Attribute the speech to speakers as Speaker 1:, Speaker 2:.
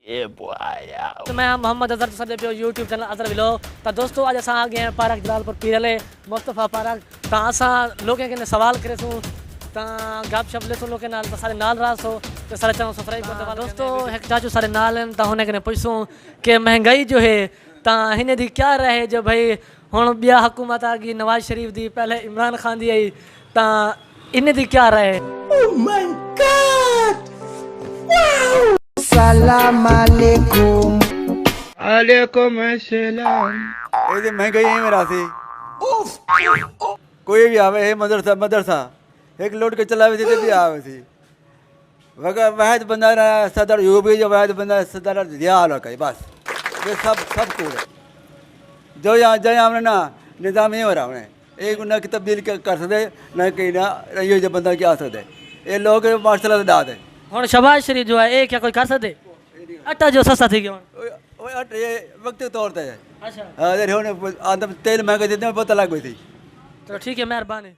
Speaker 1: तो मैं मोहम्मद अजहर सदे पे यूट्यूब चैनल अजहर विलो। तो दोस्तों आज असां आ गए हैं पार्क जलालपुर पीरले मुस्तफा पार्क। तो असां लोगों के सवाल करे सूं तो गप शप ले सूं लोगों नाल तो सारे नाल रहा सो तो सारे चैनल सब्सक्राइब कर दो। दोस्तों एक चाचू सारे नाल हैं तो हुन के पूछूं कि महंगाई जो है तो हिने दी क्या रहे जो भाई हुन बिया हुकूमत आ गई नवाज शरीफ दी पहले इमरान खान दी आई तो इन दी क्या रहे।
Speaker 2: Oh my God! Wow! Salam alaikum.
Speaker 3: अलैकुम अस्सलाम।
Speaker 4: ये महंगाई है मेरा सी कोई भी आवे है मदरसा मदरसा एक लोट के चलावे थे भी आवे थी वगर वाहिद बंदा ना सदर यूबी जो वाहिद बंदा सदर दिया हाल का बस ये सब कूड़ है जो यहाँ हमने ना निज़ाम ही हो रहा है एक ना की तब्दील कर सकते ना कहीं ना ये जो बंदा क्या सकते ये लोग मार्शल डाल दे
Speaker 1: हुन शहबाज शरीफ जो है एक क्या कोई कर सकते आटा जो सस्ता थी गया हुन
Speaker 4: ये वक्त तौर पे
Speaker 1: अच्छा
Speaker 4: हाँ तेल महंगा जितने पता लग गई थी।
Speaker 1: चलो ठीक है मेहरबानी।